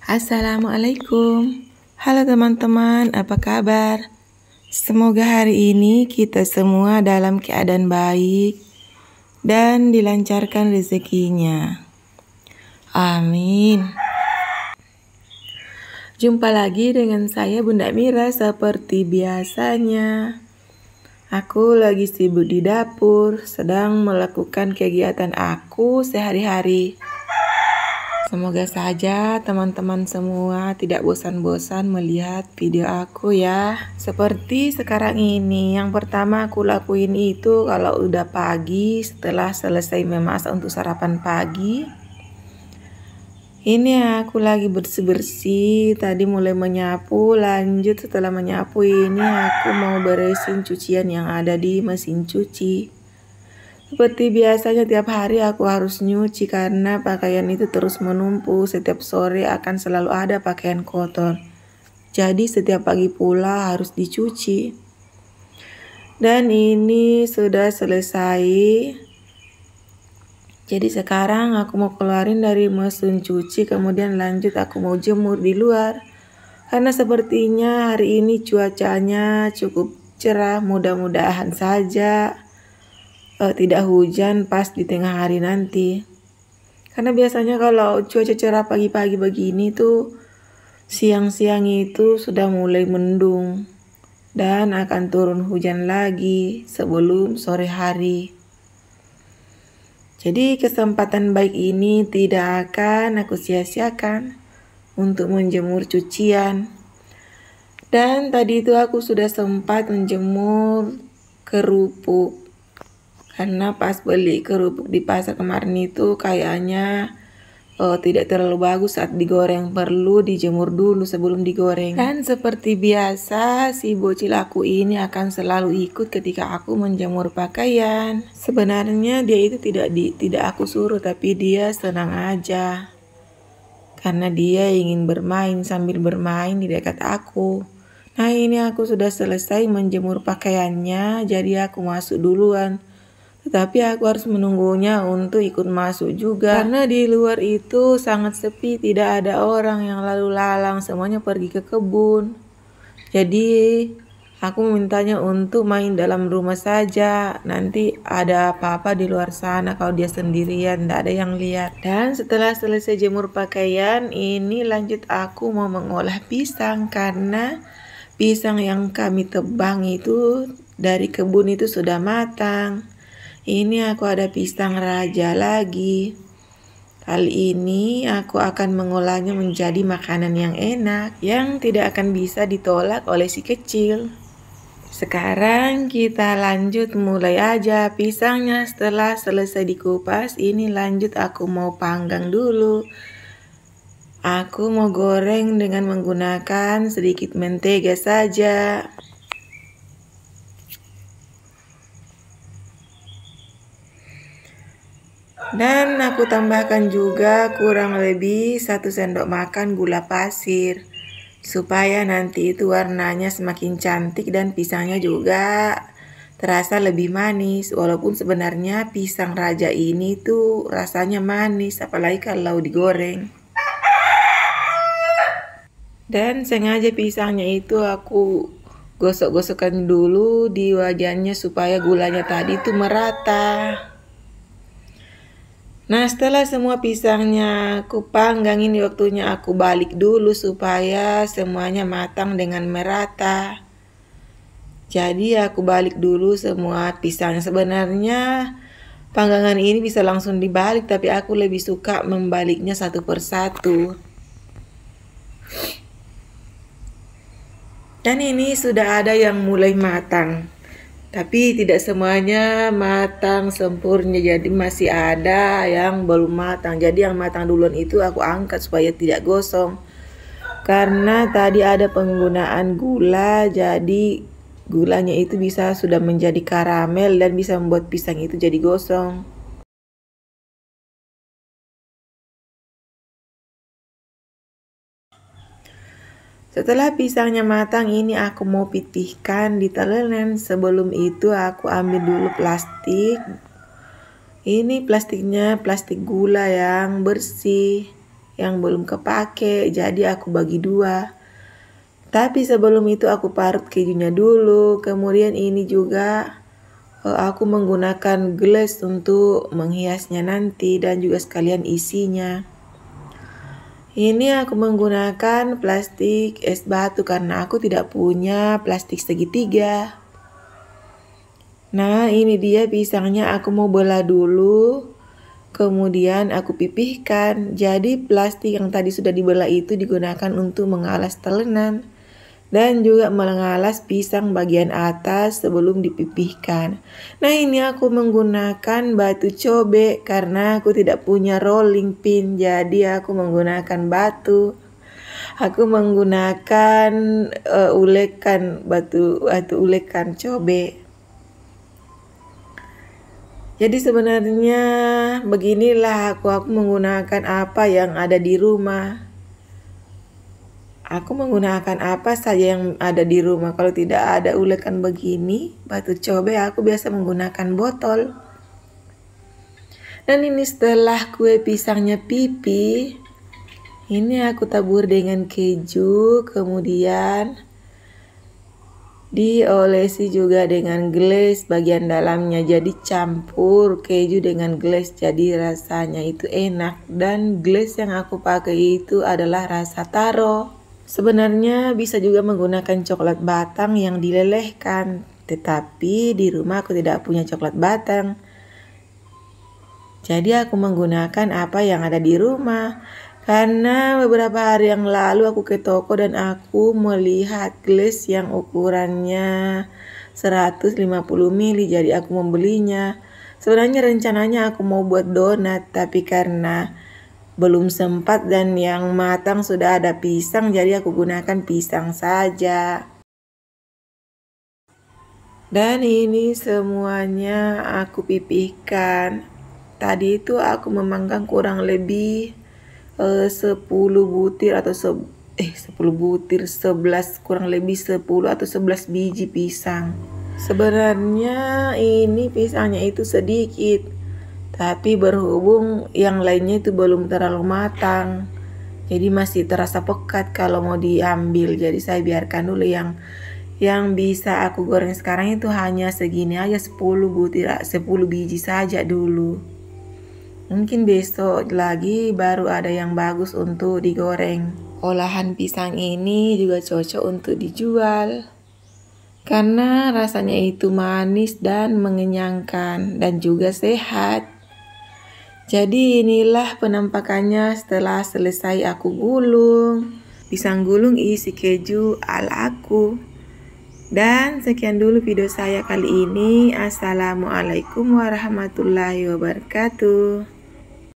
Assalamualaikum. Halo teman-teman, apa kabar? Semoga hari ini kita semua dalam keadaan baik dan dilancarkan rezekinya. Amin. Jumpa lagi dengan saya Bunda Mira seperti biasanya. Aku lagi sibuk di dapur, sedang melakukan kegiatan aku sehari-hari. Semoga saja teman-teman semua tidak bosan-bosan melihat video aku ya. Seperti sekarang ini, yang pertama aku lakuin itu kalau udah pagi setelah selesai memasak untuk sarapan pagi. Ini aku lagi bersih-bersih, tadi mulai menyapu, lanjut setelah menyapu ini aku mau beresin cucian yang ada di mesin cuci. Seperti biasanya tiap hari aku harus nyuci karena pakaian itu terus menumpuk. Setiap sore akan selalu ada pakaian kotor. Jadi setiap pagi pula harus dicuci. Dan ini sudah selesai. Jadi sekarang aku mau keluarin dari mesin cuci, kemudian lanjut aku mau jemur di luar. Karena sepertinya hari ini cuacanya cukup cerah, mudah-mudahan saja tidak hujan pas di tengah hari nanti. Karena biasanya kalau cuaca cerah pagi-pagi begini tuh siang-siang itu sudah mulai mendung dan akan turun hujan lagi sebelum sore hari. Jadi kesempatan baik ini tidak akan aku sia-siakan untuk menjemur cucian. Dan tadi itu aku sudah sempat menjemur kerupuk. Karena pas beli kerupuk di pasar kemarin itu kayaknya tidak terlalu bagus saat digoreng. Perlu dijemur dulu sebelum digoreng. Dan seperti biasa si bocil aku ini akan selalu ikut ketika aku menjemur pakaian. Sebenarnya dia itu tidak aku suruh, tapi dia senang aja. Karena dia ingin bermain sambil bermain di dekat aku. Nah ini aku sudah selesai menjemur pakaiannya, jadi aku masuk duluan. Tetapi aku harus menunggunya untuk ikut masuk juga. Karena di luar itu sangat sepi, tidak ada orang yang lalu lalang, semuanya pergi ke kebun. Jadi aku mintanya untuk main dalam rumah saja. Nanti ada apa-apa di luar sana kalau dia sendirian, tidak ada yang lihat. Dan setelah selesai jemur pakaian, ini lanjut aku mau mengolah pisang. Karena pisang yang kami tebang itu dari kebun itu sudah matang. Ini aku ada pisang raja lagi. Kali ini aku akan mengolahnya menjadi makanan yang enak, yang tidak akan bisa ditolak oleh si kecil. Sekarang kita lanjut mulai aja pisangnya. Setelah selesai dikupas, ini lanjut aku mau panggang dulu. Aku mau goreng dengan menggunakan sedikit mentega saja. Dan aku tambahkan juga kurang lebih 1 sendok makan gula pasir. Supaya nanti itu warnanya semakin cantik dan pisangnya juga terasa lebih manis. Walaupun sebenarnya pisang raja ini tuh rasanya manis, apalagi kalau digoreng. Dan sengaja pisangnya itu aku gosok-gosokkan dulu di wajannya supaya gulanya tadi tuh merata. Nah setelah semua pisangnya aku panggang, ini waktunya aku balik dulu supaya semuanya matang dengan merata. Jadi aku balik dulu semua pisangnya. Sebenarnya panggangan ini bisa langsung dibalik, tapi aku lebih suka membaliknya satu persatu. Dan ini sudah ada yang mulai matang. Tapi tidak semuanya matang sempurna, jadi masih ada yang belum matang. Jadi yang matang duluan itu aku angkat supaya tidak gosong. Karena tadi ada penggunaan gula, jadi gulanya itu bisa sudah menjadi karamel dan bisa membuat pisang itu jadi gosong. Setelah pisangnya matang, ini aku mau pipihkan di telanan. Sebelum itu aku ambil dulu plastik. Ini plastiknya plastik gula yang bersih. yang belum kepake, jadi aku bagi 2. Tapi sebelum itu aku parut kejunya dulu. Kemudian ini juga aku menggunakan gelas untuk menghiasnya nanti dan juga sekalian isinya. Ini aku menggunakan plastik es batu karena aku tidak punya plastik segitiga. Nah, ini dia pisangnya, aku mau belah dulu. Kemudian aku pipihkan. Jadi plastik yang tadi sudah dibelah itu digunakan untuk mengalas telenan dan juga mengalas pisang bagian atas sebelum dipipihkan. Nah, ini aku menggunakan batu cobek karena aku tidak punya rolling pin, jadi aku menggunakan batu. Aku menggunakan batu ulekan cobek. Jadi sebenarnya beginilah aku menggunakan apa yang ada di rumah. Aku menggunakan apa saja yang ada di rumah. Kalau tidak ada ulekan begini, batu cobek, aku biasa menggunakan botol. Dan ini setelah kue pisangnya pipih, ini aku tabur dengan keju, kemudian diolesi juga dengan gles bagian dalamnya, jadi campur keju dengan gles, jadi rasanya itu enak. Dan gles yang aku pakai itu adalah rasa taro. Sebenarnya bisa juga menggunakan coklat batang yang dilelehkan, tetapi di rumah aku tidak punya coklat batang, jadi aku menggunakan apa yang ada di rumah. Karena beberapa hari yang lalu aku ke toko dan aku melihat gles yang ukurannya 150 ml, jadi aku membelinya. Sebenarnya rencananya aku mau buat donat, tapi karena belum sempat dan yang matang sudah ada pisang, jadi aku gunakan pisang saja. Dan ini semuanya aku pipihkan. Tadi itu aku memanggang kurang lebih 10 butir atau 10 butir, 11, kurang lebih 10 atau 11 biji pisang. Sebenarnya ini pisangnya itu sedikit, tapi berhubung yang lainnya itu belum terlalu matang, jadi masih terasa pekat kalau mau diambil. Jadi saya biarkan dulu yang bisa aku goreng sekarang itu hanya segini aja, 10 butir, 10 biji saja dulu. Mungkin besok lagi baru ada yang bagus untuk digoreng. Olahan pisang ini juga cocok untuk dijual karena rasanya itu manis dan mengenyangkan dan juga sehat. Jadi inilah penampakannya setelah selesai aku gulung. Pisang gulung isi keju ala aku. Dan sekian dulu video saya kali ini. Assalamualaikum warahmatullahi wabarakatuh.